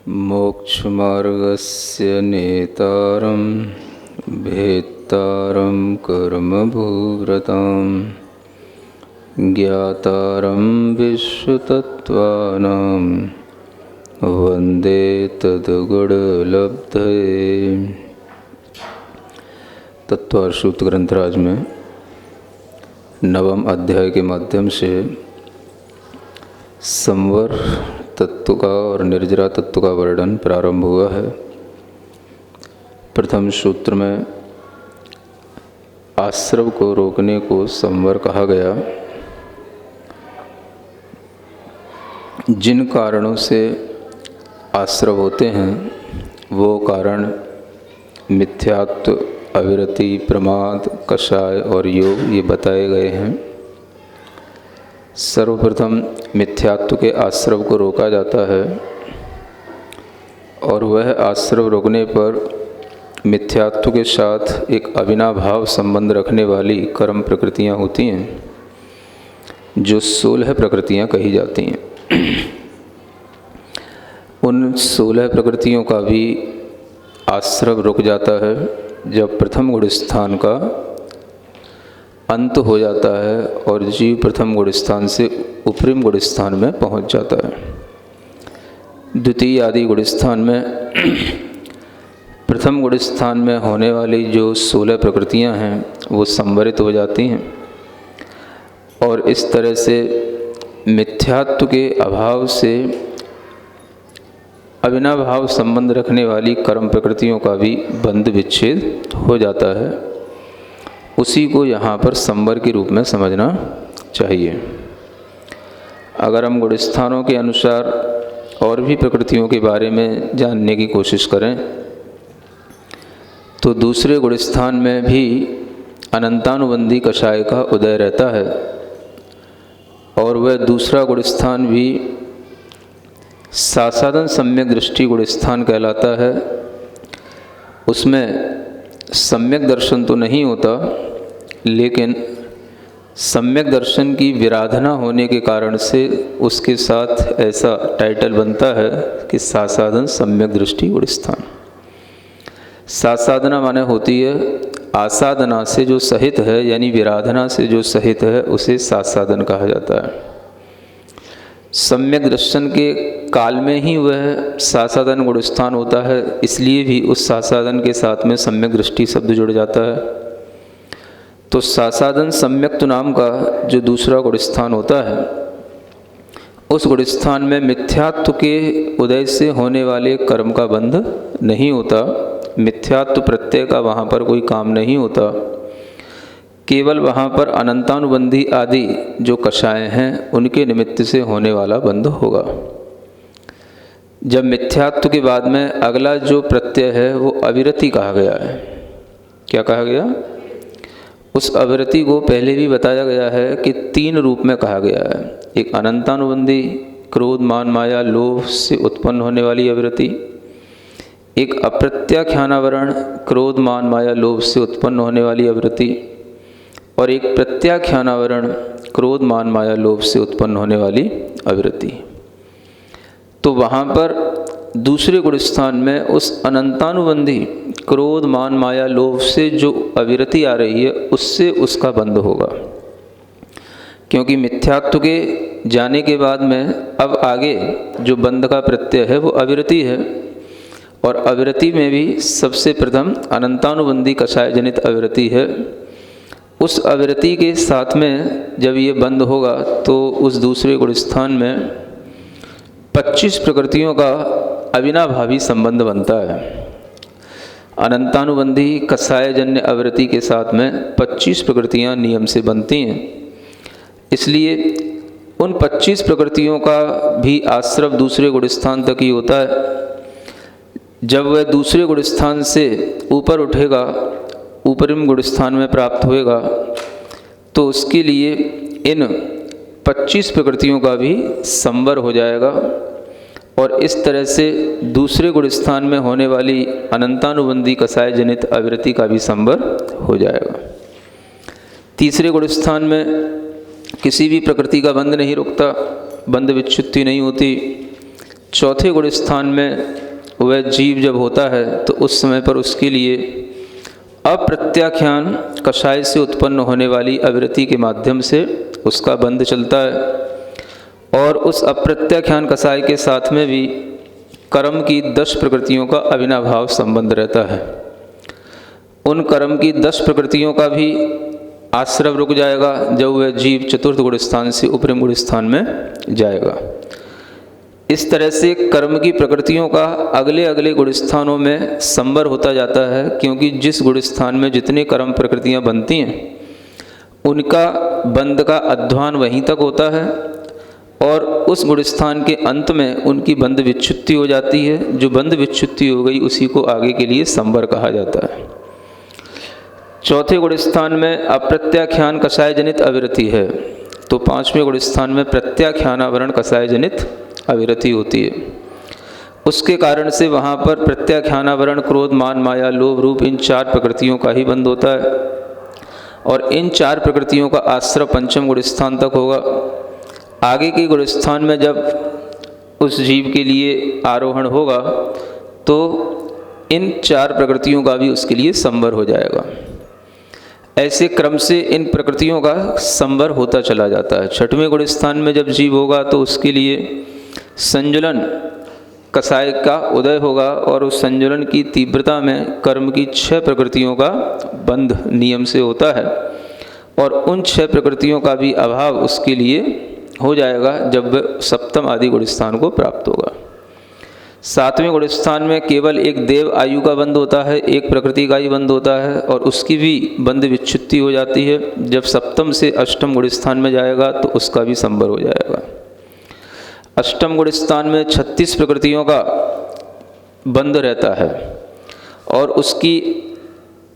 मोक्षमार्गस्य नेतारं भेत्तारं कर्मभूव्रतां ज्ञातारं विश्वतत्त्वानां वन्दे तद्गुणलब्धये। तत्वार्थ सूत्र ग्रंथराज में 9वें अध्याय के माध्यम से संवर तत्व का और निर्जरा तत्व का वर्णन प्रारंभ हुआ है। प्रथम सूत्र में आश्रव को रोकने को संवर कहा गया। जिन कारणों से आश्रव होते हैं वो कारण मिथ्यात्व, अविरति, प्रमाद, कषाय और योग ये बताए गए हैं। सर्वप्रथम मिथ्यात्व के आश्रव को रोका जाता है और वह आश्रव रोकने पर मिथ्यात्व के साथ एक अविनाभाव संबंध रखने वाली कर्म प्रकृतियां होती हैं जो 16 प्रकृतियां कही जाती हैं। उन 16 प्रकृतियों का भी आश्रव रुक जाता है जब प्रथम गुण स्थान का अंत हो जाता है और जीव प्रथम गुण स्थान से उपरिम गुण स्थान में पहुंच जाता है। द्वितीय आदि गुण स्थान में प्रथम गुण स्थान में होने वाली जो 16 प्रकृतियां हैं वो संवरित हो जाती हैं और इस तरह से मिथ्यात्व के अभाव से अविनाभाव संबंध रखने वाली कर्म प्रकृतियों का भी बंध विच्छेद हो जाता है। उसी को यहाँ पर संवर के रूप में समझना चाहिए। अगर हम गुणस्थानों के अनुसार और भी प्रकृतियों के बारे में जानने की कोशिश करें तो दूसरे गुणस्थान में भी अनंतानुबंधी कषाय का उदय रहता है और वह दूसरा गुणस्थान भी सासादन सम्यक दृष्टि गुणस्थान कहलाता है। उसमें सम्यक दर्शन तो नहीं होता लेकिन सम्यक दर्शन की विराधना होने के कारण से उसके साथ ऐसा टाइटल बनता है कि सासादन सम्यक दृष्टि गुणस्थान। सासादना माने होती है आसादना से जो सहित है, यानी विराधना से जो सहित है उसे सासादन कहा जाता है। सम्यक दर्शन के काल में ही वह सासादन गुणस्थान होता है, इसलिए भी उस सासादन के साथ में सम्यक दृष्टि शब्द जुड़ जाता है। तो सासादन सम्यक्त्व नाम का जो दूसरा गुणस्थान होता है उस गुणस्थान में मिथ्यात्व के उदय से होने वाले कर्म का बंध नहीं होता। मिथ्यात्व प्रत्यय का वहाँ पर कोई काम नहीं होता, केवल वहाँ पर अनंतानुबंधी आदि जो कषाय हैं उनके निमित्त से होने वाला बंध होगा। जब मिथ्यात्व के बाद में अगला जो प्रत्यय है वो अविरति कहा गया है। क्या कहा गया? उस अविरति को पहले भी बताया गया है कि 3 रूप में कहा गया है। एक अनंतानुबंधी क्रोध, मान, माया, लोभ से उत्पन्न होने वाली अविरति, एक अप्रत्याख्यानावरण क्रोध, मान, माया, लोभ से उत्पन्न होने वाली अविरति, और एक प्रत्याख्यानावरण क्रोध, मान, माया, लोभ से उत्पन्न होने वाली अविरति। तो वहाँ पर दूसरे गुणस्थान में उस अनंतानुबंधी क्रोध, मान, माया, लोभ से जो अविरति आ रही है उससे उसका बंध होगा, क्योंकि मिथ्यात्व के जाने के बाद में अब आगे जो बंध का प्रत्यय है वो अविरति है और अविरति में भी सबसे प्रथम अनंतानुबंधी कषाय जनित अविरति है। उस अविरति के साथ में जब ये बंद होगा तो उस दूसरे गुणस्थान में 25 प्रकृतियों का अविनाभावी संबंध बनता है। अनंतानुबंधी कषायजन्य अविरति के साथ में 25 प्रकृतियां नियम से बनती हैं, इसलिए उन 25 प्रकृतियों का भी आश्रव दूसरे गुणस्थान तक ही होता है। जब वह दूसरे गुणस्थान से ऊपर उठेगा, ऊपरिम गुणस्थान में प्राप्त होएगा, तो उसके लिए इन 25 प्रकृतियों का भी संवर हो जाएगा और इस तरह से दूसरे गुणस्थान में होने वाली अनंतानुबंधी कषाय जनित अविरति का भी संवर हो जाएगा। तीसरे गुणस्थान में किसी भी प्रकृति का बंध नहीं रुकता, बंध विच्छुत्ति नहीं होती। चौथे गुण स्थान में वह जीव जब होता है तो उस समय पर उसके लिए अप्रत्याख्यान कषाय से उत्पन्न होने वाली अविरति के माध्यम से उसका बंध चलता है। और उस अप्रत्याख्यान कषाय के साथ में भी कर्म की 10 प्रकृतियों का अविनाभाव संबंध रहता है। उन कर्म की 10 प्रकृतियों का भी आश्रव रुक जाएगा जब वह जीव चतुर्थ गुण स्थान से उपरिम गुण स्थान में जाएगा। इस तरह से कर्म की प्रकृतियों का अगले अगले गुण स्थानों में संवर होता जाता है, क्योंकि जिस गुण स्थान में जितने कर्म प्रकृतियां बनती हैं उनका बंध का अध्वान वहीं तक होता है और उस गुण स्थान के अंत में उनकी बंध विच्छुत्ति हो जाती है। जो बंध विच्छुत्ति हो गई उसी को आगे के लिए संवर कहा जाता है। चौथे गुण स्थान में अप्रत्याख्यान कषाय जनित अविरति है, तो 5वें गुण स्थान में प्रत्याख्यानावरण कषाय जनित अविरति होती है। उसके कारण से वहाँ पर प्रत्याख्यानावरण क्रोध मान माया लोभ रूप इन 4 प्रकृतियों का ही बंध होता है और इन 4 प्रकृतियों का आश्रय पंचम गुण स्थान तक होगा। आगे के गुण स्थान में जब उस जीव के लिए आरोहण होगा तो इन 4 प्रकृतियों का भी उसके लिए संवर हो जाएगा। ऐसे क्रम से इन प्रकृतियों का संवर होता चला जाता है। 6वें गुण स्थान में जब जीव होगा तो उसके लिए संजुलन कषाय का उदय होगा और उस संजुलन की तीव्रता में कर्म की 6 प्रकृतियों का बंध नियम से होता है और उन 6 प्रकृतियों का भी अभाव उसके लिए हो जाएगा जब वह सप्तम आदि गुण स्थान को प्राप्त होगा। 7वें गुण स्थान में केवल एक देव आयु का बंध होता है, एक प्रकृति का ही बंध होता है और उसकी भी बंध विच्छुत्ति हो जाती है। जब सप्तम से अष्टम गुण स्थान में जाएगा तो उसका भी संवर हो जाएगा। अष्टम गुण स्थान में 36 प्रकृतियों का बंध रहता है और उसकी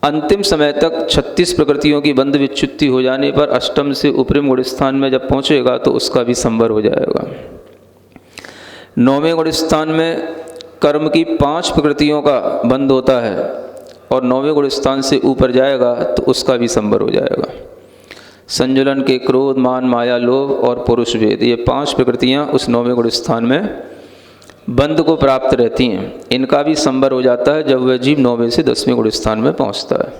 अंतिम समय तक 36 प्रकृतियों की बंध विच्छुत्ति हो जाने पर अष्टम से उपरिम गुण स्थान में जब पहुँचेगा तो उसका भी संवर हो जाएगा। 9वें गुण स्थान में कर्म की 5 प्रकृतियों का बंध होता है और 9वें गुण स्थान से ऊपर जाएगा तो उसका भी संवर हो जाएगा। संजुलन के क्रोध मान माया लोभ और पुरुष भेद, ये 5 प्रकृतियां उस 9वें गुण स्थान में बंध को प्राप्त रहती हैं। इनका भी संवर हो जाता है जब वह जीव 9वें से 10वें गुण स्थान में पहुंचता है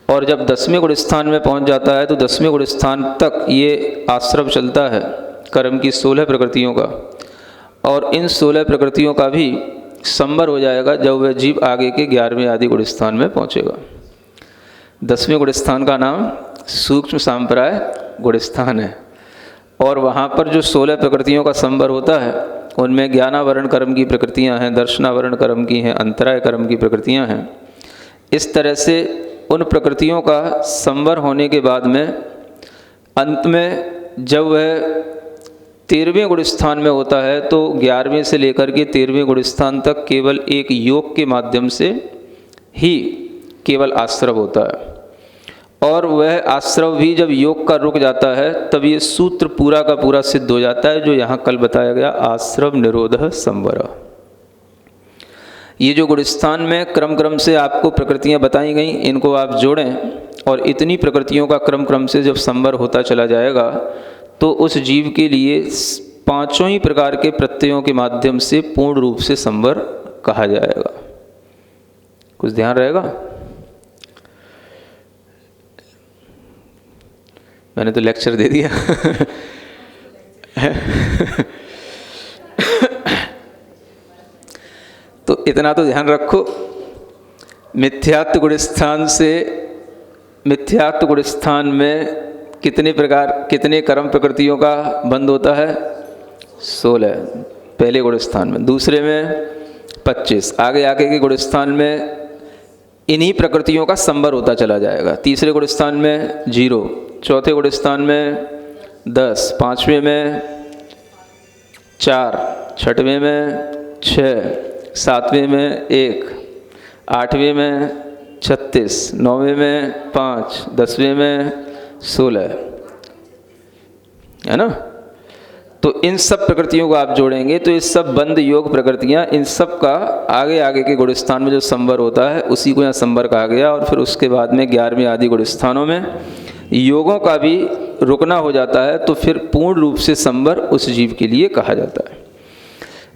और जब 10वें गुण स्थान में पहुंच जाता है तो 10वें गुण स्थान तक ये आश्रव चलता है कर्म की 16 प्रकृतियों का और इन 16 प्रकृतियों का भी संवर हो जाएगा जब वह जीव आगे के 11वें आदि गुण स्थान में पहुंचेगा। 10वें गुण स्थान का नाम सूक्ष्म सांप्राय गुण स्थान है और वहाँ पर जो 16 प्रकृतियों का संवर होता है उनमें ज्ञानावरण कर्म की प्रकृतियाँ हैं, दर्शनावरण कर्म की हैं, अंतराय कर्म की प्रकृतियाँ हैं। इस तरह से उन प्रकृतियों का संवर होने के बाद में अंत में जब वह 13वें गुण स्थान में होता है तो 11वें से लेकर के 13वें गुण स्थान तक केवल एक योग के माध्यम से ही केवल आश्रव होता है और वह आश्रव भी जब योग का रुक जाता है तब ये सूत्र पूरा का पूरा सिद्ध हो जाता है जो यहाँ कल बताया गया, आश्रव निरोध संवर। ये जो गुण स्थान में क्रम क्रम से आपको प्रकृतियाँ बताई गई इनको आप जोड़ें और इतनी प्रकृतियों का क्रम क्रम से जब संवर होता चला जाएगा तो उस जीव के लिए 5 ही प्रकार के प्रत्ययों के माध्यम से पूर्ण रूप से संवर कहा जाएगा। कुछ ध्यान रहेगा? मैंने तो लेक्चर दे दिया। तो इतना तो ध्यान रखो, मिथ्यात्व गुण स्थान से मिथ्यात्व गुण स्थान में कितने कर्म प्रकृतियों का बंध होता है? 16 पहले गुण स्थान में, दूसरे में 25, आगे आगे के गुण स्थान में इन्हीं प्रकृतियों का संवर होता चला जाएगा। तीसरे गुण स्थान में 0, चौथे गुण स्थान में 10, 5वें में 4, 6वें में 6, 7वें में 1, 8वें में 36, 9वें में 5, 10वें में 16, है ना? तो इन सब प्रकृतियों को आप जोड़ेंगे तो ये सब बंध योग प्रकृतियाँ, इन सब का आगे आगे के गुण स्थान में जो संवर होता है उसी को यहाँ संवर कहा गया। और फिर उसके बाद में 11वें आदि गुण स्थानों में योगों का भी रुकना हो जाता है तो फिर पूर्ण रूप से संवर उस जीव के लिए कहा जाता है।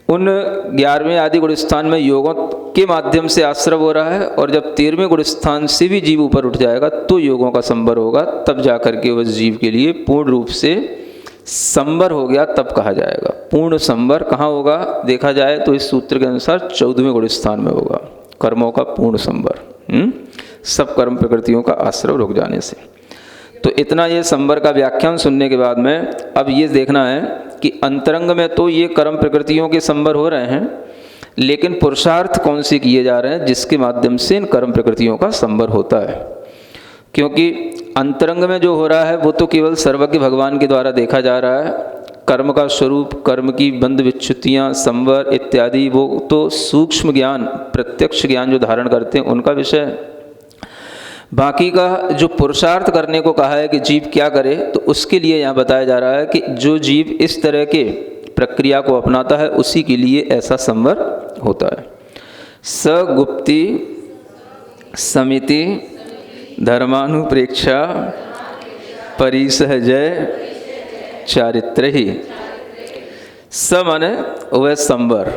उन 11वें आदि गुण स्थान में योगों के माध्यम से आश्रव हो रहा है, और जब 13वें गुण स्थान से भी जीव ऊपर उठ जाएगा तो योगों का संवर होगा, तब जाकर के उस जीव के लिए पूर्ण रूप से संवर हो गया, तब कहा जाएगा। पूर्ण संवर कहाँ होगा देखा जाए तो इस सूत्र के अनुसार 14वें गुण स्थान में होगा, कर्मों का पूर्ण संवर, सब कर्म प्रकृतियों का आश्रव रुक जाने से। तो इतना ये संवर का व्याख्यान सुनने के बाद में अब ये देखना है कि अंतरंग में तो ये कर्म प्रकृतियों के संवर हो रहे हैं, लेकिन पुरुषार्थ कौन से किए जा रहे हैं जिसके माध्यम से इन कर्म प्रकृतियों का संवर होता है। क्योंकि अंतरंग में जो हो रहा है वो तो केवल सर्वज्ञ भगवान के द्वारा देखा जा रहा है। कर्म का स्वरूप, कर्म की बंध विच्युतियाँ, संवर इत्यादि वो तो सूक्ष्म ज्ञान, प्रत्यक्ष ज्ञान जो धारण करते हैं उनका विषय है। बाकी का जो पुरुषार्थ करने को कहा है कि जीव क्या करे, तो उसके लिए यहाँ बताया जा रहा है कि जो जीव इस तरह के प्रक्रिया को अपनाता है उसी के लिए ऐसा संवर होता है। सगुप्ति समिति धर्मानुप्रेक्षा परिसहजय चारित्र ही। स माने वह संवर,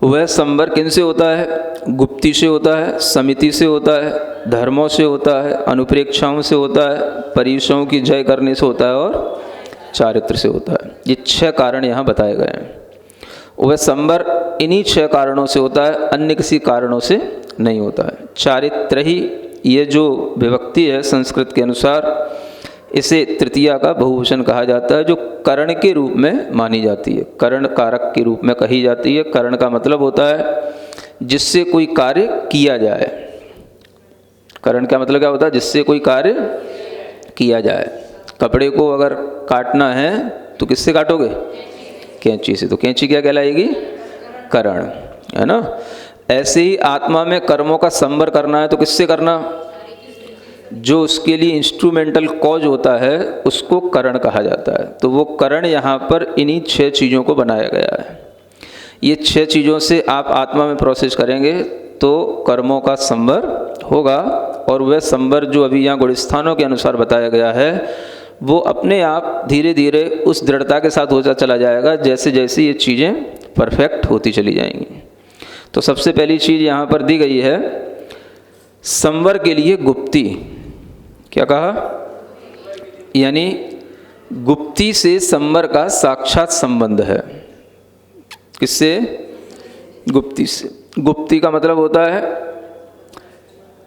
वह संवर किन से होता है? गुप्ति से होता है, समिति से होता है, धर्मों से होता है, अनुप्रेक्षाओं से होता है, परिसों की जय करने से होता है और चारित्र से होता है। ये 6 कारण यहाँ बताए गए हैं। वह संवर इन्हीं 6 कारणों से होता है, अन्य किसी कारणों से नहीं होता है। चारित्र ही ये जो विभक्ति है संस्कृत के अनुसार, इसे तृतीया का बहुवचन कहा जाता है, जो करण के रूप में मानी जाती है, करण कारक के रूप में कही जाती है। करण का मतलब होता है जिससे कोई कार्य किया जाए। करण का मतलब क्या होता है? जिससे कोई कार्य किया जाए। कपड़े को अगर काटना है तो किससे काटोगे? कैंची से। तो कैंची क्या कहलाएगी? करण, है ना। ऐसे ही आत्मा में कर्मों का संवर करना है तो किससे करना? जो उसके लिए इंस्ट्रूमेंटल कॉज होता है उसको करण कहा जाता है। तो वो करण यहाँ पर इन्हीं 6 चीज़ों को बनाया गया है। ये 6 चीज़ों से आप आत्मा में प्रोसेस करेंगे तो कर्मों का संवर होगा, और वह संवर जो अभी यहाँ गुणस्थानों के अनुसार बताया गया है वो अपने आप धीरे धीरे उस दृढ़ता के साथ होता चला जाएगा जैसे जैसे ये चीज़ें परफेक्ट होती चली जाएंगी। तो सबसे पहली चीज़ यहाँ पर दी गई है संवर के लिए गुप्ति। क्या कहा? यानी गुप्ति से संवर का साक्षात संबंध है। किससे? गुप्ति से। गुप्ति का मतलब होता है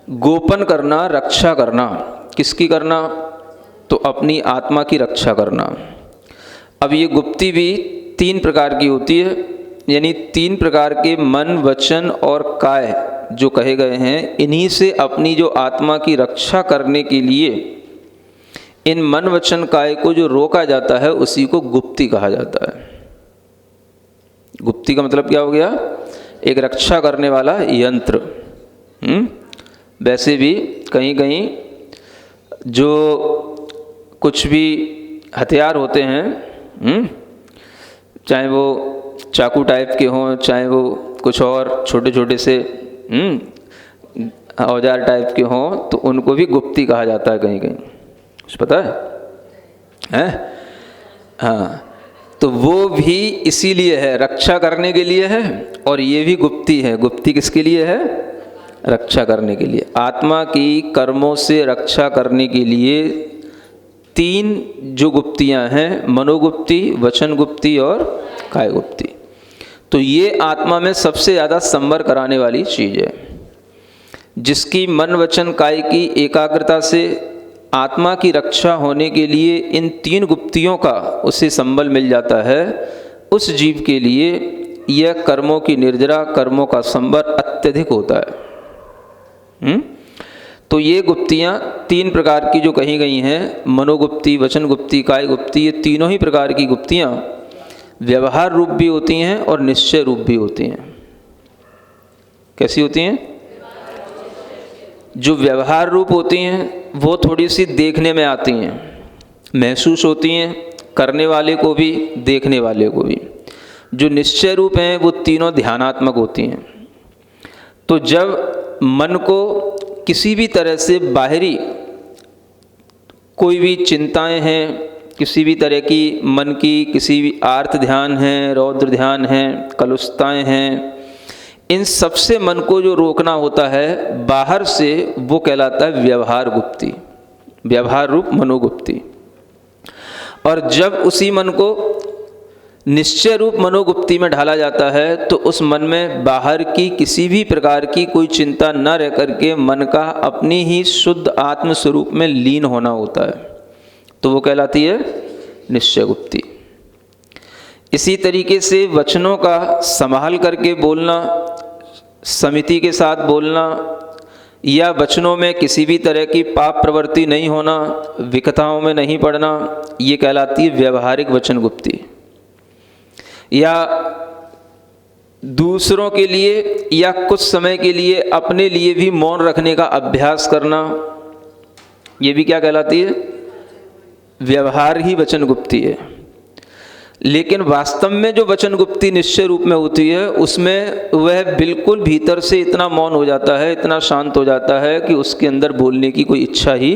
गोपन करना, रक्षा करना। किसकी करना? तो अपनी आत्मा की रक्षा करना। अब ये गुप्ति भी 3 प्रकार की होती है, यानी 3 प्रकार के मन, वचन और काय जो कहे गए हैं, इन्हीं से अपनी जो आत्मा की रक्षा करने के लिए इन मन, वचन, काय को जो रोका जाता है उसी को गुप्ति कहा जाता है। गुप्ति का मतलब क्या हो गया? एक रक्षा करने वाला यंत्र। वैसे भी कहीं कहीं जो कुछ भी हथियार होते हैं, चाहे वो चाकू टाइप के हों, चाहे वो कुछ और छोटे छोटे से औजार टाइप के हों, तो उनको भी गुप्ति कहा जाता है कहीं कहीं। कुछ पता है? हाँ, तो वो भी इसीलिए है, रक्षा करने के लिए है, और ये भी गुप्ति है। गुप्ति किसके लिए है? रक्षा करने के लिए। आत्मा की कर्मों से रक्षा करने के लिए 3 जो गुप्तियां हैं, मनोगुप्ति, वचन गुप्ति और काय गुप्ति। तो ये आत्मा में सबसे ज़्यादा संवर कराने वाली चीज़ है। जिसकी मन, वचन, काय की एकाग्रता से आत्मा की रक्षा होने के लिए इन 3 गुप्तियों का उसे संबल मिल जाता है, उस जीव के लिए यह कर्मों की निर्जरा, कर्मों का संवर अत्यधिक होता है। तो ये गुप्तियाँ 3 प्रकार की जो कही गई हैं, मनोगुप्ति, वचन गुप्ति, काय गुप्ति, ये तीनों ही प्रकार की गुप्तियाँ व्यवहार रूप भी होती हैं और निश्चय रूप भी होती हैं। कैसी होती हैं? जो व्यवहार रूप होती हैं वो थोड़ी सी देखने में आती हैं, महसूस होती हैं, करने वाले को भी, देखने वाले को भी। जो निश्चय रूप हैं वो तीनों ध्यानात्मक होती हैं। तो जब मन को किसी भी तरह से बाहरी कोई भी चिंताएं हैं, किसी भी तरह की मन की किसी भी आर्त ध्यान है, रौद्र ध्यान है, कलुषताएँ हैं, इन सबसे मन को जो रोकना होता है बाहर से, वो कहलाता है व्यवहार गुप्ती, व्यवहार रूप मनोगुप्ती। और जब उसी मन को निश्चय रूप मनोगुप्ती में ढाला जाता है तो उस मन में बाहर की किसी भी प्रकार की कोई चिंता न रह करके मन का अपनी ही शुद्ध आत्म स्वरूप में लीन होना होता है, तो वो कहलाती है निश्चय गुप्ती। इसी तरीके से वचनों का संभाल करके बोलना, समिति के साथ बोलना, या वचनों में किसी भी तरह की पाप प्रवृत्ति नहीं होना, विकथाओं में नहीं पड़ना, ये कहलाती है व्यवहारिक वचन गुप्ती। या दूसरों के लिए या कुछ समय के लिए अपने लिए भी मौन रखने का अभ्यास करना, ये भी क्या कहलाती है? व्यवहार ही वचन गुप्ती है। लेकिन वास्तव में जो वचन गुप्ती निश्चय रूप में होती है, उसमें वह बिल्कुल भीतर से इतना मौन हो जाता है, इतना शांत हो जाता है कि उसके अंदर बोलने की कोई इच्छा ही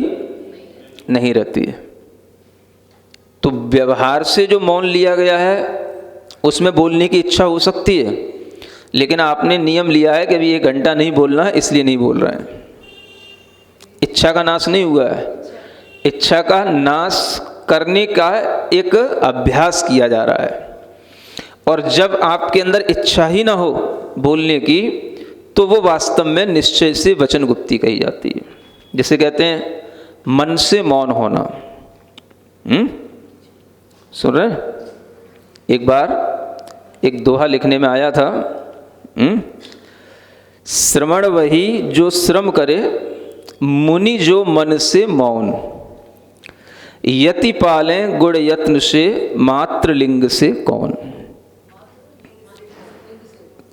नहीं रहती है। तो व्यवहार से जो मौन लिया गया है उसमें बोलने की इच्छा हो सकती है, लेकिन आपने नियम लिया है कि अभी 1 घंटा नहीं बोलना है, इसलिए नहीं बोल रहे हैं। इच्छा का नाश नहीं हुआ है, इच्छा का नाश करने का एक अभ्यास किया जा रहा है। और जब आपके अंदर इच्छा ही ना हो बोलने की, तो वो वास्तव में निश्चय से वचन गुप्ती कही जाती है, जिसे कहते हैं मन से मौन होना। सुन रहे? एक बार एक दोहा लिखने में आया था, श्रवण वही जो श्रम करे, मुनि जो मन से मौन, यति पालें गुण यत्न से, मात्र लिंग से कौन।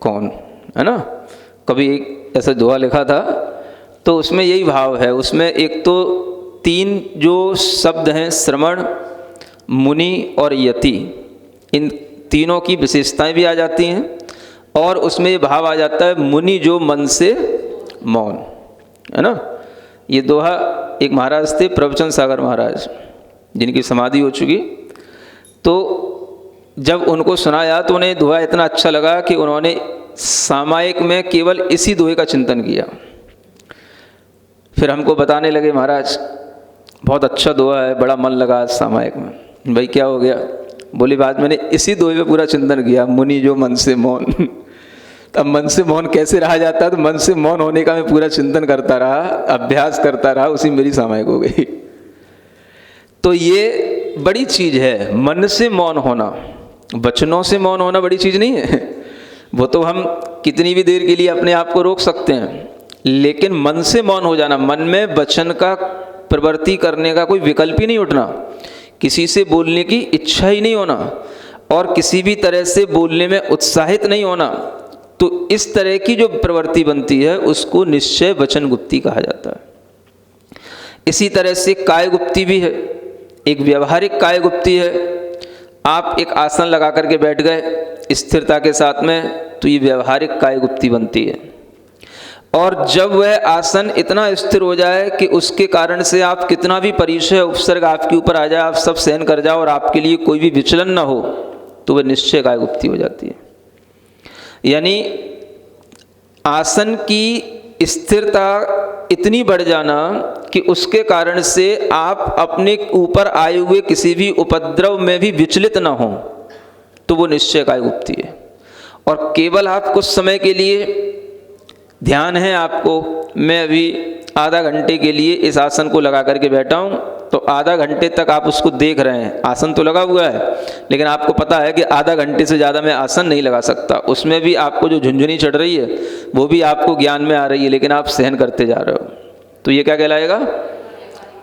कौन है ना? कभी एक ऐसा दोहा लिखा था, तो उसमें यही भाव है। उसमें एक तो 3 जो शब्द हैं, श्रवण, मुनि और यति, इन तीनों की विशेषताएं भी आ जाती हैं, और उसमें ये भाव आ जाता है मुनि जो मन से मौन, है ना। ये दोहा एक महाराज थे, प्रवचन सागर महाराज, जिनकी समाधि हो चुकी। तो जब उनको सुनाया तो उन्हें दोहा इतना अच्छा लगा कि उन्होंने सामायिक में केवल इसी दोहे का चिंतन किया। फिर हमको बताने लगे, महाराज बहुत अच्छा दोहा है, बड़ा मन लगा सामायिक में। भाई क्या हो गया? बोली बात मैंने इसी दोहे पे पूरा चिंतन किया, मुनि जो मन से मौन। तब मन से मौन कैसे रहा जाता है? तो मन से मौन होने का मैं पूरा चिंतन करता रहा, अभ्यास करता रहा, उसी मेरी सामायिक हो गई। तो ये बड़ी चीज है, मन से मौन होना। वचनों से मौन होना बड़ी चीज नहीं है, वो तो हम कितनी भी देर के लिए अपने आप को रोक सकते हैं, लेकिन मन से मौन हो जाना, मन में वचन का प्रवृत्ति करने का कोई विकल्प ही नहीं उठना, किसी से बोलने की इच्छा ही नहीं होना, और किसी भी तरह से बोलने में उत्साहित नहीं होना, तो इस तरह की जो प्रवृत्ति बनती है उसको निश्चय वचन गुप्ती कहा जाता है। इसी तरह से काय गुप्ती भी है, एक व्यवहारिक काय गुप्ती है। आप एक आसन लगा करके बैठ गए स्थिरता के साथ में, तो ये व्यवहारिक काय गुप्ती बनती है। और जब वह आसन इतना स्थिर हो जाए कि उसके कारण से आप कितना भी परिचय उपसर्ग आपके ऊपर आ जाए, आप सब सहन कर जाओ और आपके लिए कोई भी विचलन ना हो, तो वह निश्चय काय गुप्ती हो जाती है। यानी आसन की स्थिरता इतनी बढ़ जाना कि उसके कारण से आप अपने ऊपर आए हुए किसी भी उपद्रव में भी विचलित ना हो, तो वो निश्चय काय गुप्ती है। और केवल आप कुछ समय के लिए ध्यान है आपको, मैं अभी आधा घंटे के लिए इस आसन को लगा करके बैठा हूँ, तो आधा घंटे तक आप उसको देख रहे हैं, आसन तो लगा हुआ है, लेकिन आपको पता है कि आधा घंटे से ज़्यादा मैं आसन नहीं लगा सकता। उसमें भी आपको जो झुंझुनी चढ़ रही है वो भी आपको ज्ञान में आ रही है, लेकिन आप सहन करते जा रहे हो, तो ये क्या कहलाएगा?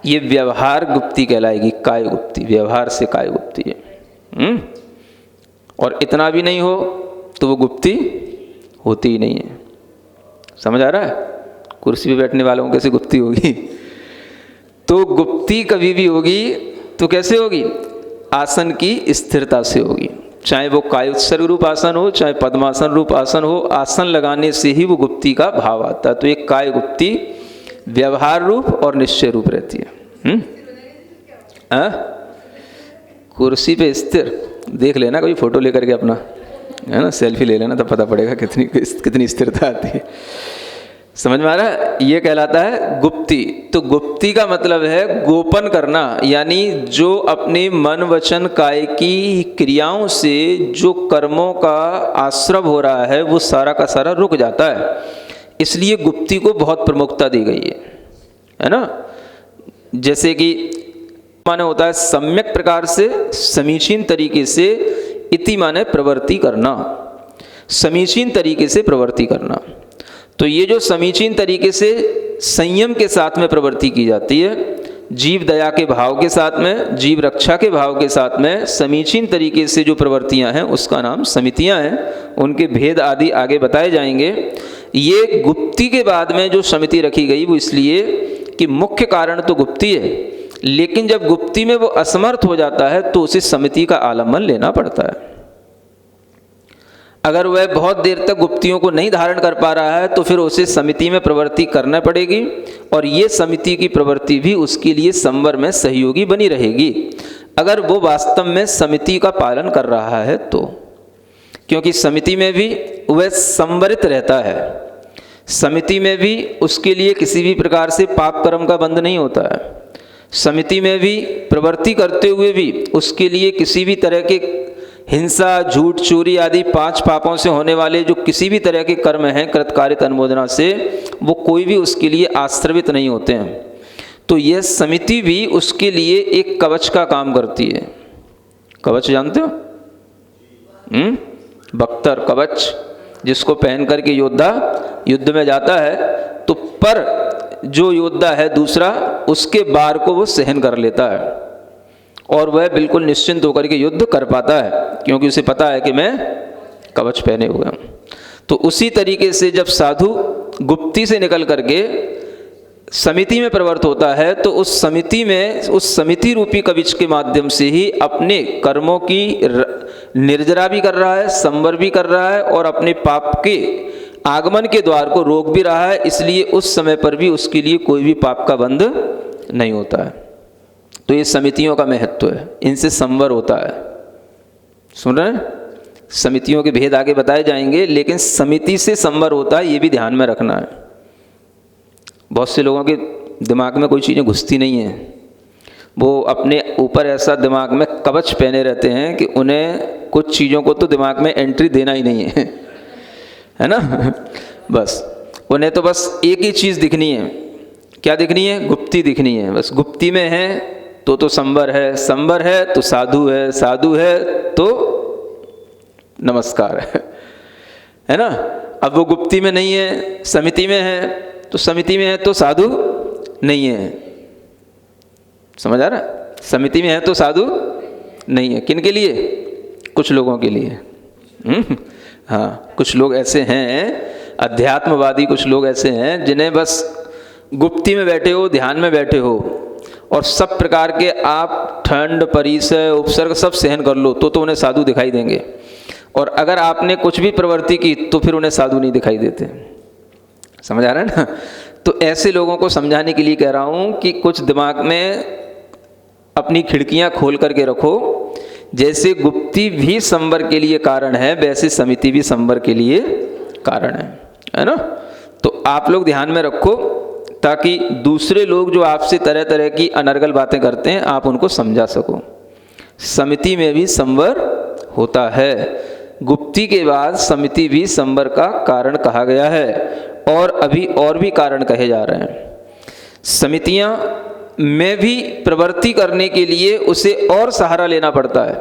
ये व्यवहार गुप्ती कहलाएगी, काय गुप्ती, व्यवहार से काय गुप्ती है। और इतना भी नहीं हो तो वो गुप्ती होती ही नहीं है। समझ आ रहा है? कुर्सी पे बैठने वालों को कैसे गुप्ती होगी? तो गुप्ती कभी भी होगी तो कैसे होगी? आसन की स्थिरता से होगी, चाहे वो कायोत्सर्ग रूप आसन हो, चाहे पद्मासन रूप आसन हो, आसन लगाने से ही वो गुप्ती का भाव आता है। तो एक काय गुप्ती व्यवहार रूप और निश्चय रूप रहती है। कुर्सी पे स्थिर, देख लेना कभी फोटो लेकर के अपना, है ना, सेल्फी ले लेना, तब पता पड़ेगा कितनी स्थिरता आती है। समझ में आ रहा है? ये कहलाता है गुप्ती। तो गुप्ती का मतलब है गोपन करना, यानी जो अपने मन वचन काय की क्रियाओं से जो कर्मों का आश्रव हो रहा है वो सारा का सारा रुक जाता है, इसलिए गुप्ती को बहुत प्रमुखता दी गई है ना। जैसे कि माने होता है सम्यक प्रकार से, समीचीन तरीके से, इति माने प्रवृत्ति करना, समीचीन तरीके से प्रवृत्ति करना। तो ये जो समीचीन तरीके से संयम के साथ में प्रवृत्ति की जाती है, जीव दया के भाव के साथ में, जीव रक्षा के भाव के साथ में समीचीन तरीके से जो प्रवृत्तियां हैं उसका नाम समितियां हैं। उनके भेद आदि आगे बताए जाएंगे। ये गुप्ती के बाद में जो समिति रखी गई वो इसलिए कि मुख्य कारण तो गुप्ती है, लेकिन जब गुप्ती में वो असमर्थ हो जाता है तो उसे समिति का आलम्बन लेना पड़ता है। अगर वह बहुत देर तक गुप्तियों को नहीं धारण कर पा रहा है तो फिर उसे समिति में प्रवृत्ति करना पड़ेगी, और ये समिति की प्रवृत्ति भी उसके लिए संवर में सहयोगी बनी रहेगी, अगर वो वास्तव में समिति का पालन कर रहा है तो। क्योंकि समिति में भी वह संवरित रहता है, समिति में भी उसके लिए किसी भी प्रकार से पाप कर्म का बंध नहीं होता है, समिति में भी प्रवृत्ति करते हुए भी उसके लिए किसी भी तरह के हिंसा, झूठ, चोरी आदि 5 पापों से होने वाले जो किसी भी तरह के कर्म हैं कृतकार्यत अनुमोदना से, वो कोई भी उसके लिए आश्रवित नहीं होते हैं। तो यह समिति भी उसके लिए एक कवच का काम करती है। कवच जानते हो? बख्तर कवच, जिसको पहन करके योद्धा युद्ध में जाता है तो पर जो योद्धा है दूसरा, उसके बार को वो सहन कर लेता है और वह बिल्कुल निश्चिंत होकर के युद्ध कर पाता है, क्योंकि उसे पता है कि मैं कवच पहने हुए हूँ। तो उसी तरीके से जब साधु गुप्ती से निकल करके समिति में प्रवृत्त होता है तो उस समिति में, उस समिति रूपी कवच के माध्यम से ही अपने कर्मों की निर्जरा भी कर रहा है, संवर भी कर रहा है, और अपने पाप के आगमन के द्वार को रोक भी रहा है। इसलिए उस समय पर भी उसके लिए कोई भी पाप का बंध नहीं होता है। तो ये समितियों का महत्व है, इनसे संवर होता है। सुन रहे हैं? समितियों के भेद आगे बताए जाएंगे, लेकिन समिति से संवर होता है ये भी ध्यान में रखना है। बहुत से लोगों के दिमाग में कोई चीज़ें घुसती नहीं हैं, वो अपने ऊपर ऐसा दिमाग में कवच पहने रहते हैं कि उन्हें कुछ चीज़ों को तो दिमाग में एंट्री देना ही नहीं है ना। बस उन्हें तो बस एक ही चीज़ दिखनी है। क्या दिखनी है? गुप्ती दिखनी है। बस गुप्ती में है तो संवर है, संवर है तो साधु है, साधु है तो नमस्कार है ना। अब वो गुप्ती में नहीं है, समिति में है, तो समिति में है तो साधु नहीं है। समझ आ रहा है? समिति में है तो साधु नहीं है। किन के लिए? कुछ लोगों के लिए। हाँ, कुछ लोग ऐसे हैं अध्यात्मवादी, कुछ लोग ऐसे हैं जिन्हें बस गुप्ती में बैठे हो, ध्यान में बैठे हो और सब प्रकार के आप ठंड, परिसय, उपसर्ग सब सहन कर लो तो उन्हें साधु दिखाई देंगे, और अगर आपने कुछ भी प्रवृत्ति की तो फिर उन्हें साधु नहीं दिखाई देते। समझ आ रहा है ना? तो ऐसे लोगों को समझाने के लिए कह रहा हूँ कि कुछ दिमाग में अपनी खिड़कियाँ खोल करके रखो। जैसे गुप्ती भी संवर के लिए कारण है, वैसे समिति भी संवर के लिए कारण है ना। तो आप लोग ध्यान में रखो ताकि दूसरे लोग जो आपसे तरह तरह की अनर्गल बातें करते हैं आप उनको समझा सको। समिति में भी संवर होता है। गुप्ती के बाद समिति भी संवर का कारण कहा गया है, और अभी और भी कारण कहे जा रहे हैं। समितियां में भी प्रवृत्ति करने के लिए उसे और सहारा लेना पड़ता है।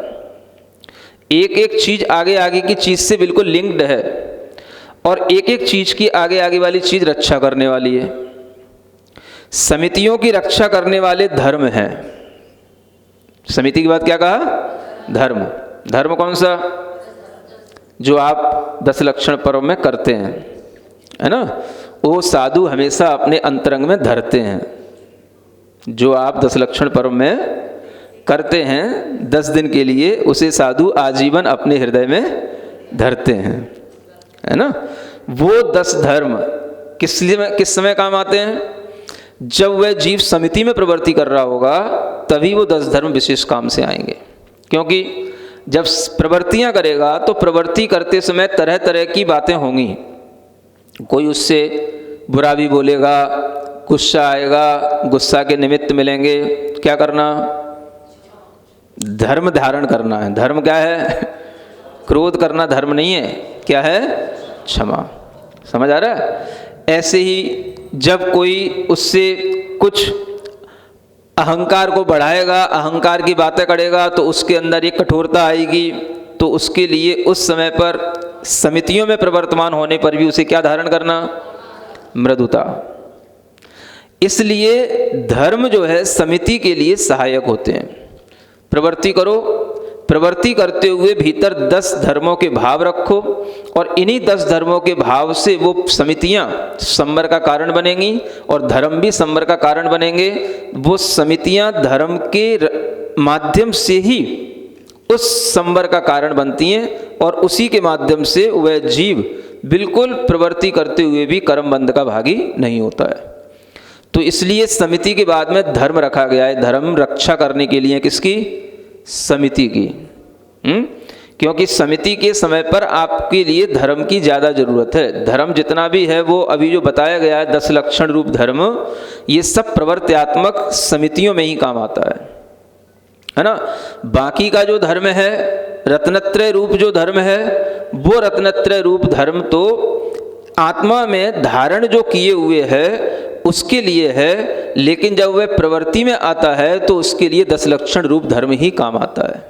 एक एक चीज आगे आगे की चीज से बिल्कुल लिंक्ड है, और एक एक चीज की आगे आगे वाली चीज रक्षा करने वाली है। समितियों की रक्षा करने वाले धर्म हैं। समिति के बाद क्या कहा? धर्म। धर्म कौन सा? जो आप 10 लक्षण पर्व में करते हैं, है ना, वो साधु हमेशा अपने अंतरंग में धरते हैं। जो आप 10 लक्षण पर्व में करते हैं 10 दिन के लिए, उसे साधु आजीवन अपने हृदय में धरते हैं, है ना। वो 10 धर्म किस समय काम आते हैं? जब वह जीव समिति में प्रवृत्ति कर रहा होगा, तभी वो 10 धर्म विशेष काम से आएंगे। क्योंकि जब प्रवृत्तियां करेगा तो प्रवृत्ति करते समय तरह तरह की बातें होंगी। कोई उससे बुरा भी बोलेगा, गुस्सा आएगा, गुस्सा के निमित्त मिलेंगे। क्या करना? धर्म धारण करना है। धर्म क्या है? क्रोध करना धर्म नहीं है। क्या है? क्षमा। समझ आ रहा है? ऐसे ही जब कोई उससे कुछ अहंकार को बढ़ाएगा, अहंकार की बातें करेगा, तो उसके अंदर एक कठोरता आएगी। तो उसके लिए उस समय पर समितियों में प्रवर्तमान होने पर भी उसे क्या धारण करना? मृदुता। इसलिए धर्म जो है समिति के लिए सहायक होते हैं। प्रवृत्ति करो, प्रवृत्ति करते हुए भीतर 10 धर्मों के भाव रखो, और इन्हीं 10 धर्मों के भाव से वो समितियां संवर का कारण बनेंगी और धर्म भी संवर का कारण बनेंगे। वो समितियां धर्म के माध्यम से ही उस संवर का कारण बनती हैं, और उसी के माध्यम से वह जीव बिल्कुल प्रवृत्ति करते हुए भी कर्म बंध का भागी नहीं होता है। तो इसलिए समिति के बाद में धर्म रखा गया है। धर्म रक्षा करने के लिए किसकी? समिति की। क्योंकि समिति के समय पर आपके लिए धर्म की ज़्यादा ज़रूरत है। धर्म जितना भी है वो अभी जो बताया गया है 10 लक्षण रूप धर्म, ये सब प्रवृत्त्यात्मक समितियों में ही काम आता है ना। बाकी का जो धर्म है, रत्नत्रय रूप जो धर्म है, वो रत्नत्रय रूप धर्म तो आत्मा में धारण जो किए हुए है उसके लिए है, लेकिन जब वह प्रवृत्ति में आता है तो उसके लिए 10 लक्षण रूप धर्म ही काम आता है।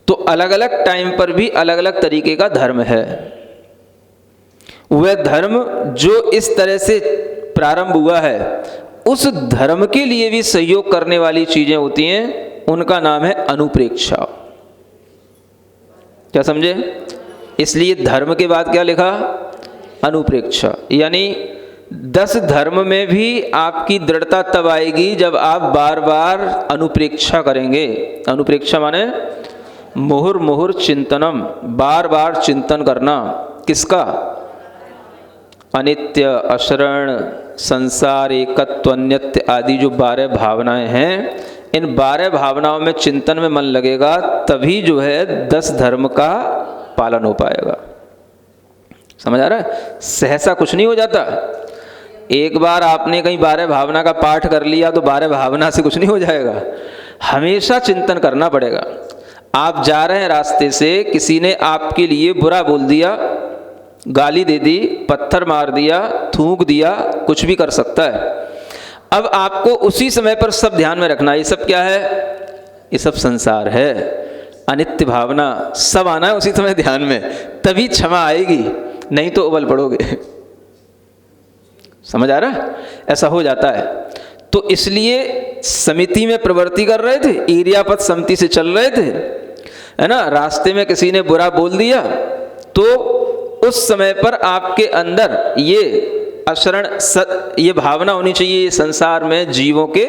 तो अलग अलग टाइम पर भी अलग अलग तरीके का धर्म है। वह धर्म जो इस तरह से प्रारंभ हुआ है, उस धर्म के लिए भी सहयोग करने वाली चीजें होती हैं, उनका नाम है अनुप्रेक्षा। क्या समझे? इसलिए धर्म के बाद क्या लिखा? अनुप्रेक्षा। यानी 10 धर्म में भी आपकी दृढ़ता तब आएगी जब आप बार बार अनुप्रेक्षा करेंगे। अनुप्रेक्षा माने मुहुर मुहुर चिंतनम, बार बार चिंतन करना। किसका? अनित्य, अशरण, संसार, एकत्व, अन्यत्य आदि जो 12 भावनाएं हैं, इन 12 भावनाओं में चिंतन में मन लगेगा, तभी जो है 10 धर्म का पालन हो पाएगा। समझ आ रहा है? सहसा कुछ नहीं हो जाता। एक बार आपने कहीं 12 भावना का पाठ कर लिया तो 12 भावना से कुछ नहीं हो जाएगा। हमेशा चिंतन करना पड़ेगा। आप जा रहे हैं रास्ते से, किसी ने आपके लिए बुरा बोल दिया, गाली दे दी, पत्थर मार दिया, थूक दिया, कुछ भी कर सकता है। अब आपको उसी समय पर सब ध्यान में रखना, ये सब क्या है? ये सब संसार है, अनित्य भावना, सब आना है उसी समय ध्यान में, तभी क्षमा आएगी, नहीं तो उबल पड़ोगे। समझ आ रहा है? ऐसा हो जाता है। तो इसलिए समिति में प्रवृत्ति कर रहे थे, एरियापथ समिति से चल रहे थे, है ना। रास्ते में किसी ने बुरा बोल दिया तो उस समय पर आपके अंदर ये अशरण ये भावना होनी चाहिए, ये संसार में जीवों के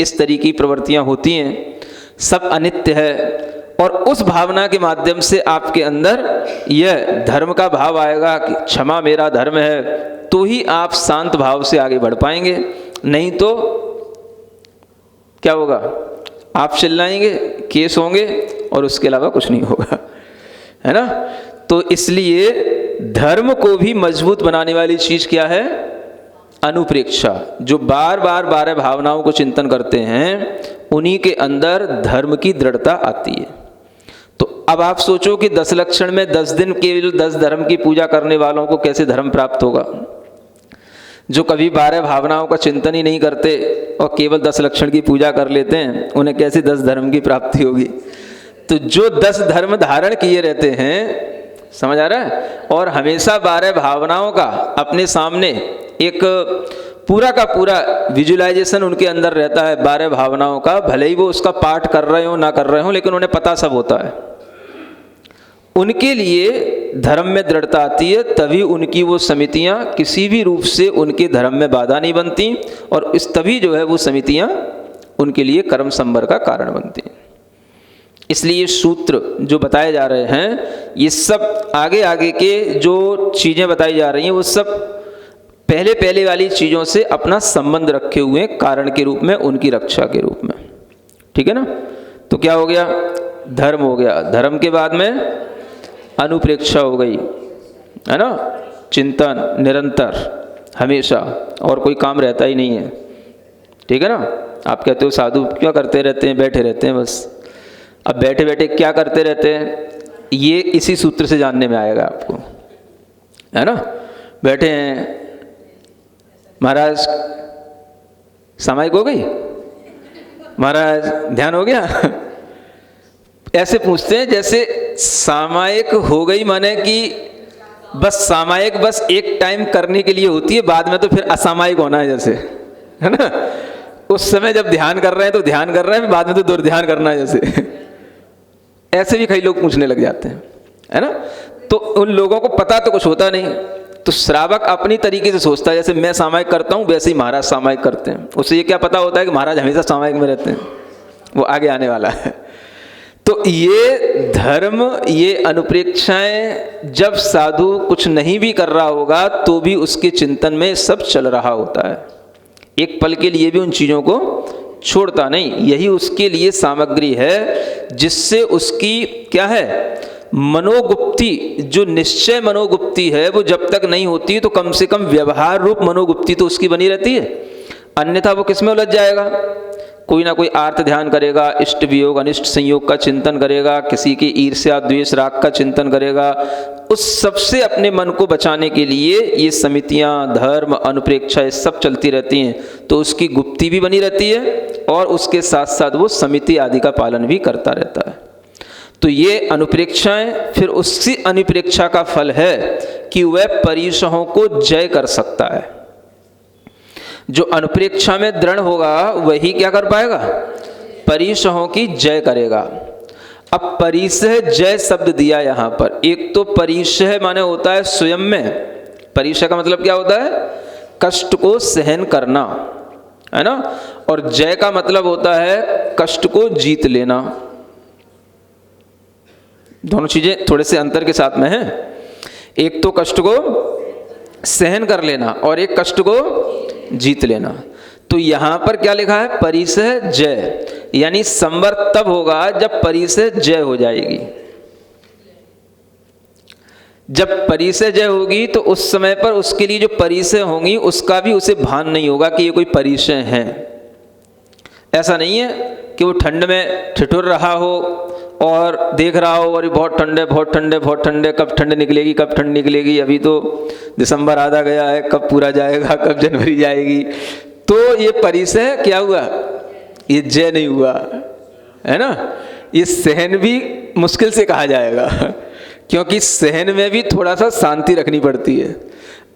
इस तरीके की प्रवृत्तियां होती हैं, सब अनित्य है, और उस भावना के माध्यम से आपके अंदर यह धर्म का भाव आएगा कि क्षमा मेरा धर्म है, तो ही आप शांत भाव से आगे बढ़ पाएंगे। नहीं तो क्या होगा? आप चिल्लाएंगे, केस होंगे, और उसके अलावा कुछ नहीं होगा, है ना। तो इसलिए धर्म को भी मजबूत बनाने वाली चीज क्या है? अनुप्रेक्षा। जो बार बार 12 भावनाओं को चिंतन करते हैं, उन्हीं के अंदर धर्म की दृढ़ता आती है। तो अब आप सोचो कि 10 लक्षण में 10 दिन केवल 10 धर्म की पूजा करने वालों को कैसे धर्म प्राप्त होगा? जो कभी 12 भावनाओं का चिंतन ही नहीं करते और केवल 10 लक्षण की पूजा कर लेते हैं, उन्हें कैसे 10 धर्म की प्राप्ति होगी? तो जो 10 धर्म धारण किए रहते हैं, समझ आ रहा है, और हमेशा 12 भावनाओं का अपने सामने एक पूरा का पूरा विजुअलाइजेशन उनके अंदर रहता है 12 भावनाओं का, भले ही वो उसका पाठ कर रहे हो ना कर रहे हो, लेकिन उन्हें पता सब होता है। उनके लिए धर्म में दृढ़ता आती है, तभी उनकी वो समितियां किसी भी रूप से उनके धर्म में बाधा नहीं बनती, और इस तभी जो है वो समितियां उनके लिए कर्म संवर का कारण बनती हैं। इसलिए सूत्र जो बताए जा रहे हैं, ये सब आगे आगे के जो चीज़ें बताई जा रही हैं, वो सब पहले पहले वाली चीज़ों से अपना संबंध रखे हुए कारण के रूप में, उनकी रक्षा के रूप में। ठीक है ना। तो क्या हो गया? धर्म हो गया। धर्म के बाद में अनुप्रेक्षा हो गई, है ना, चिंतन निरंतर हमेशा, और कोई काम रहता ही नहीं है। ठीक है ना। आप कहते हो साधु क्या करते रहते हैं? बैठे रहते हैं बस। अब बैठे बैठे क्या करते रहते हैं, ये इसी सूत्र से जानने में आएगा आपको, है ना। बैठे हैं, महाराज सामायिक हो गई, महाराज ध्यान हो गया, ऐसे पूछते हैं जैसे सामायिक हो गई माने कि बस सामायिक बस एक टाइम करने के लिए होती है, बाद में तो फिर असामायिक होना है जैसे, है ना। उस समय जब ध्यान कर रहे हैं तो ध्यान कर रहे हैं, बाद में तो दुर्ध्यान करना है जैसे। ऐसे भी कई लोग पूछने लग जाते हैं, है ना। तो उन लोगों को पता तो कुछ होता नहीं। तो श्रावक अपनी तरीके से सोचता है, जैसे मैं सामायिक करता हूँ वैसे ही महाराज सामायिक करते हैं। उसे ये क्या पता होता है कि महाराज हमेशा सामायिक में रहते हैं, वो आगे आने वाला है। तो ये धर्म, ये अनुप्रेक्षाएं, जब साधु कुछ नहीं भी कर रहा होगा तो भी उसके चिंतन में सब चल रहा होता है। एक पल के लिए भी उन चीज़ों को छोड़ता नहीं। यही उसके लिए सामग्री है जिससे उसकी क्या है, मनोगुप्ति, जो निश्चय मनोगुप्ति है वो जब तक नहीं होती तो कम से कम व्यवहार रूप मनोगुप्ति तो उसकी बनी रहती है। अन्यथा वो किसमें उलझ जाएगा? कोई ना कोई आर्त ध्यान करेगा, इष्ट वियोग अनिष्ट संयोग का चिंतन करेगा, किसी की ईर्ष्या द्वेष राग का चिंतन करेगा। उस सबसे अपने मन को बचाने के लिए ये समितियां, धर्म, अनुप्रेक्षा, ये सब चलती रहती हैं। तो उसकी गुप्ति भी बनी रहती है और उसके साथ साथ वो समिति आदि का पालन भी करता रहता है। तो ये अनुप्रेक्षाएं, फिर उसी अनुप्रेक्षा का फल है कि वह परीक्षाओं को जय कर सकता है। जो अनुप्रेक्षा में दृढ़ होगा वही क्या कर पाएगा? परीक्षाओं की जय करेगा। अब परिसह जय शब्द दिया यहाँ पर। एक तो परिसह माने होता है स्वयं में, परिसह का मतलब क्या होता है? कष्ट को सहन करना, है ना। और जय का मतलब होता है कष्ट को जीत लेना। दोनों चीजें थोड़े से अंतर के साथ में हैं। एक तो कष्ट को सहन कर लेना और एक कष्ट को जीत लेना। तो यहां पर क्या लिखा है? परिसह जय, यानी संवर तब होगा जब परिसह जय हो जाएगी। जब परिसह जय होगी तो उस समय पर उसके लिए जो परिसह होंगी उसका भी उसे भान नहीं होगा कि ये कोई परिसह है। ऐसा नहीं है कि वो ठंड में ठिठुर रहा हो और देख रहा हो और बहुत ठंडे बहुत ठंडे बहुत ठंडे, कब ठंड निकलेगी कब ठंड निकलेगी, अभी तो दिसंबर आधा गया है, कब पूरा जाएगा, कब जनवरी जाएगी। तो ये परिसह क्या हुआ? ये जय नहीं हुआ, है ना। ये सहन भी मुश्किल से कहा जाएगा, क्योंकि सहन में भी थोड़ा सा शांति रखनी पड़ती है।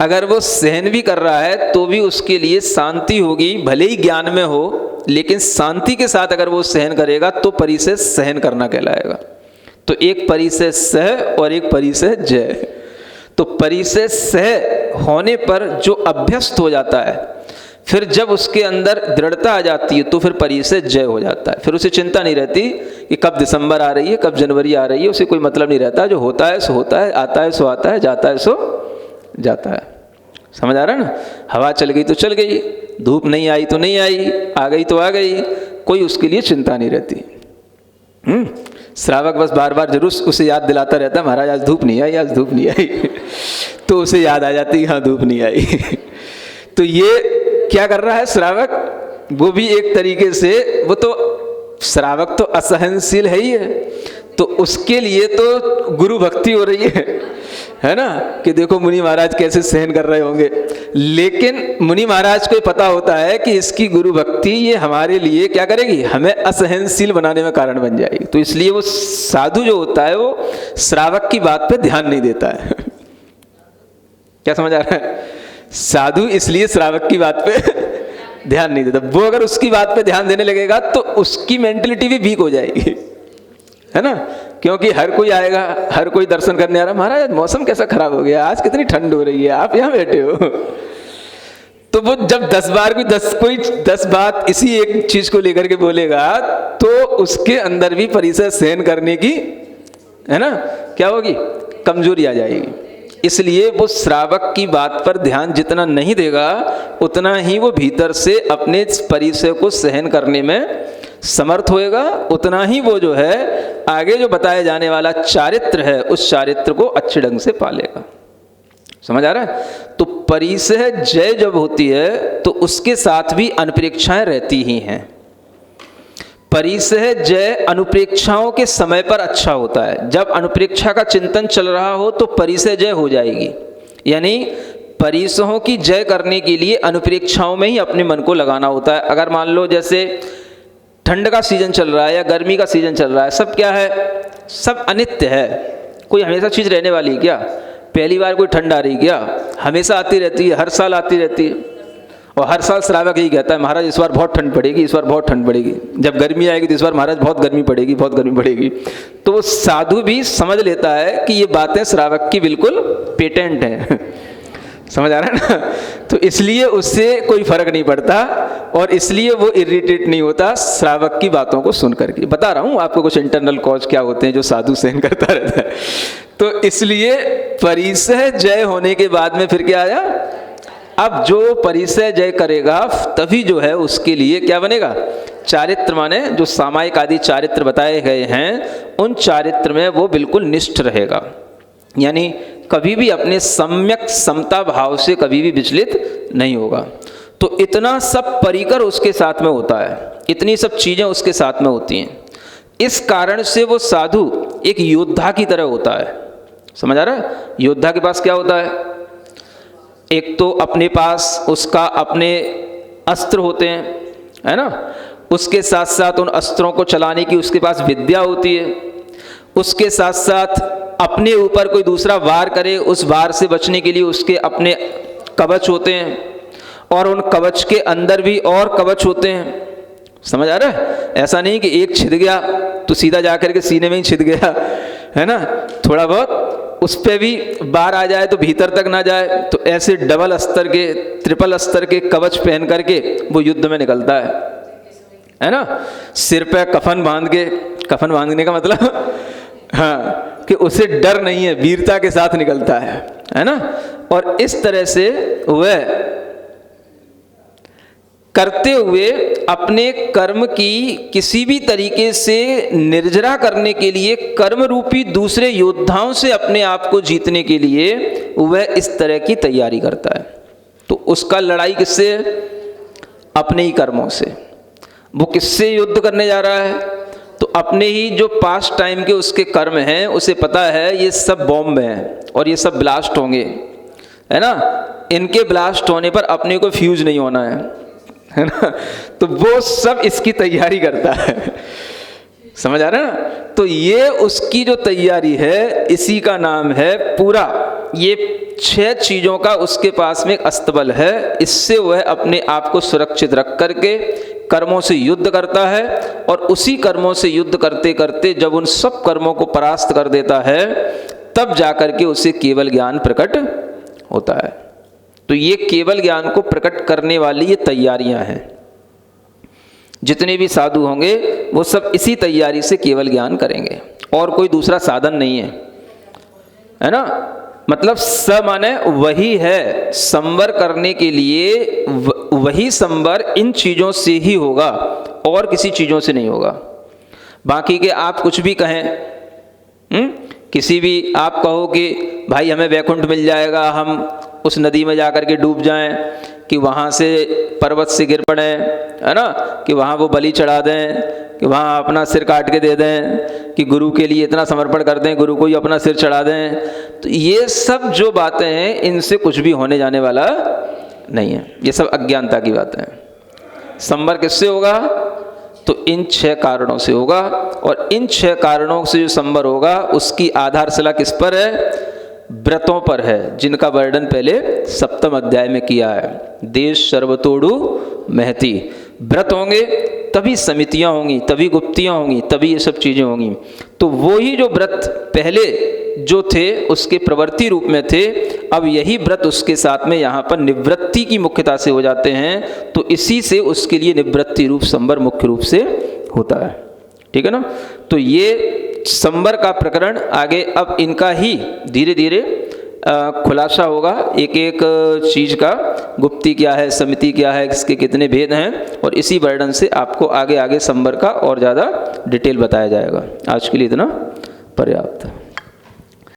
अगर वो सहन भी कर रहा है तो भी उसके लिए शांति होगी, भले ही ज्ञान में हो, लेकिन शांति के साथ अगर वो सहन करेगा तो परिसह सहन करना कहलाएगा। तो एक परिसह सह और एक परिसह जय। तो परिसह सह होने पर जो अभ्यस्त हो जाता है, फिर जब उसके अंदर दृढ़ता आ जाती है तो फिर परिसह जय हो जाता है। फिर उसे चिंता नहीं रहती कि कब दिसंबर आ रही है, कब जनवरी आ रही है, उसे कोई मतलब नहीं रहता। जो होता है सो होता है, आता है सो आता है, जाता है सो जाता है। समझ आ रहा है ना। हवा चल गई तो चल गई, धूप नहीं आई तो नहीं आई, आ गई तो आ गई, कोई उसके लिए चिंता नहीं रहती। श्रावक बस बार बार जरूर उसे याद दिलाता रहता है, महाराज आज धूप नहीं आई, आज धूप नहीं आई। तो उसे याद आ जाती है हाँ धूप नहीं आई। तो ये क्या कर रहा है श्रावक? वो भी एक तरीके से, वो तो श्रावक तो असहनशील है ही है, तो उसके लिए तो गुरु भक्ति हो रही है ना, कि देखो मुनि महाराज कैसे सहन कर रहे होंगे। लेकिन मुनि महाराज को पता होता है कि इसकी गुरु भक्ति ये हमारे लिए क्या करेगी? हमें असहनशील बनाने में कारण बन जाएगी। तो इसलिए वो साधु जो होता है वो श्रावक की बात पे ध्यान नहीं देता है। क्या समझ आ रहा है? साधु इसलिए श्रावक की बात पे ध्यान नहीं देता। वो अगर उसकी बात पे ध्यान देने लगेगा तो उसकी मेंटलिटी भी वीक हो जाएगी, है ना। क्योंकि हर कोई आएगा, हर कोई दर्शन करने आ रहा, महाराज मौसम कैसा खराब हो गया, आज कितनी ठंड हो रही है, आप यहाँ बैठे हो। तो वो जब 10 बार कोई 10 बात इसी एक चीज को लेकर के बोलेगा तो उसके अंदर भी परिसर सहन करने की, है ना, क्या होगी? कमजोरी आ जाएगी। इसलिए वो श्रावक की बात पर ध्यान जितना नहीं देगा उतना ही वो भीतर से अपने परिसर को सहन करने में समर्थ होएगा उतना ही वो जो है आगे जो बताया जाने वाला चारित्र है उस चारित्र को अच्छे ढंग से पालेगा। समझ आ रहा है? तो परिसह जय जब होती है तो उसके साथ भी अनुप्रेक्षाएं रहती ही हैं। परिसह जय अनुप्रेक्षाओं के समय पर अच्छा होता है। जब अनुप्रेक्षा का चिंतन चल रहा हो तो परिसह जय हो जाएगी, यानी परिसहों की जय करने के लिए अनुप्रेक्षाओं में ही अपने मन को लगाना होता है। अगर मान लो जैसे ठंड का सीजन चल रहा है या गर्मी का सीजन चल रहा है, सब क्या है, सब अनित्य है। कोई हमेशा चीज़ रहने वाली है क्या? पहली बार कोई ठंड आ रही क्या? हमेशा आती रहती है, हर साल आती रहती है। और हर साल श्रावक यही कहता है महाराज इस बार बहुत ठंड पड़ेगी, इस बार बहुत ठंड पड़ेगी। जब गर्मी आएगी तो इस बार महाराज बहुत गर्मी पड़ेगी, बहुत गर्मी पड़ेगी। तो वो साधु भी समझ लेता है कि ये बातें श्रावक की बिल्कुल पेटेंट हैं। समझ आ रहा है ना? तो इसलिए उससे कोई फर्क नहीं पड़ता और इसलिए वो इरिटेट नहीं होता श्रावक की बातों को सुन करके। बता रहा हूँ आपको कुछ इंटरनल कॉज क्या होते हैं जो साधु सहन करता रहता है। तो इसलिए परिसह जय होने के बाद में फिर क्या आया? अब जो परिसह जय करेगा तभी जो है उसके लिए क्या बनेगा? चारित्र, माने जो सामायिक आदि चारित्र बताए गए हैं उन चारित्र में वो बिल्कुल निष्ठ रहेगा, यानी कभी भी अपने सम्यक समता भाव से कभी भी विचलित नहीं होगा। तो इतना सब परिकर उसके साथ में होता है, इतनी सब चीज़ें उसके साथ में होती हैं। इस कारण से वो साधु एक योद्धा की तरह होता है। समझ आ रहा है? योद्धा के पास क्या होता है? एक तो अपने पास उसका अपने अस्त्र होते हैं, है ना? उसके साथ साथ उन अस्त्रों को चलाने की उसके पास विद्या होती है। उसके साथ साथ अपने ऊपर कोई दूसरा वार करे उस वार से बचने के लिए उसके अपने कवच होते हैं और उन कवच के अंदर भी और कवच होते हैं। समझ आ रहा है? ऐसा नहीं कि एक छिद गया तो सीधा जाकर के सीने में ही छिद गया, है ना? थोड़ा बहुत उस पे भी बार आ जाए तो भीतर तक ना जाए। तो ऐसे डबल अस्तर के, ट्रिपल अस्तर के कवच पहन करके वो युद्ध में निकलता है ना? सिर पे कफन बांध के, कफन बांधने का मतलब हाँ कि उसे डर नहीं है, वीरता के साथ निकलता है ना? और इस तरह से वह करते हुए अपने कर्म की किसी भी तरीके से निर्जरा करने के लिए, कर्म रूपी दूसरे योद्धाओं से अपने आप को जीतने के लिए वह इस तरह की तैयारी करता है। तो उसका लड़ाई किससे? अपने ही कर्मों से। वो किससे युद्ध करने जा रहा है? तो अपने ही जो पास्ट टाइम के उसके कर्म हैं, उसे पता है ये सब बॉम्ब हैं और ये सब ब्लास्ट होंगे, है ना? इनके ब्लास्ट होने पर अपने को फ्यूज नहीं होना है ना? तो वो सब इसकी तैयारी करता है। समझ आ रहा है ना? तो ये उसकी जो तैयारी है इसी का नाम है पूरा, ये 6 चीज़ों का उसके पास में अस्तबल है। इससे वह अपने आप को सुरक्षित रख करके कर्मों से युद्ध करता है और उसी कर्मों से युद्ध करते करते जब उन सब कर्मों को परास्त कर देता है तब जाकर के उसे केवल ज्ञान प्रकट होता है। तो ये केवल ज्ञान को प्रकट करने वाली ये तैयारियां हैं। जितने भी साधु होंगे वो सब इसी तैयारी से केवल ज्ञान करेंगे और कोई दूसरा साधन नहीं है ना? मतलब स माने वही है, संवर करने के लिए वही संवर इन चीज़ों से ही होगा और किसी चीज़ों से नहीं होगा। बाकी के आप कुछ भी कहें, किसी भी आप कहो कि भाई हमें वैकुंठ मिल जाएगा, हम उस नदी में जाकर के डूब जाएं, कि वहाँ से पर्वत से गिर पड़ें, है ना? कि वहाँ वो बलि चढ़ा दें, कि वहाँ अपना सिर काट के दे दें, कि गुरु के लिए इतना समर्पण कर दें, गुरु को ही अपना सिर चढ़ा दें। तो ये सब जो बातें हैं इनसे कुछ भी होने जाने वाला नहीं है। ये सब अज्ञानता की बातें हैं। संवर किससे होगा? तो इन 6 कारणों से होगा। और इन 6 कारणों से जो संवर होगा उसकी आधारशिला किस पर है? व्रतों पर है, जिनका वर्णन पहले 7वें अध्याय में किया है। देश सर्वतोड़ु महती। व्रत होंगे तभी समितियां होंगी, तभी गुप्तियां होंगी, तभी ये सब चीज़ें होंगी। तो वो ही जो व्रत पहले जो थे उसके प्रवृत्ति रूप में थे, अब यही व्रत उसके साथ में यहाँ पर निवृत्ति की मुख्यता से हो जाते हैं। तो इसी से उसके लिए निवृत्ति रूप संवर मुख्य रूप से होता है। ठीक है ना? तो ये संवर का प्रकरण आगे अब इनका ही धीरे धीरे खुलासा होगा एक एक चीज़ का, गुप्ती क्या है, समिति क्या है, इसके कितने भेद हैं, और इसी वर्णन से आपको आगे आगे संवर का और ज़्यादा डिटेल बताया जाएगा। आज के लिए इतना पर्याप्त है।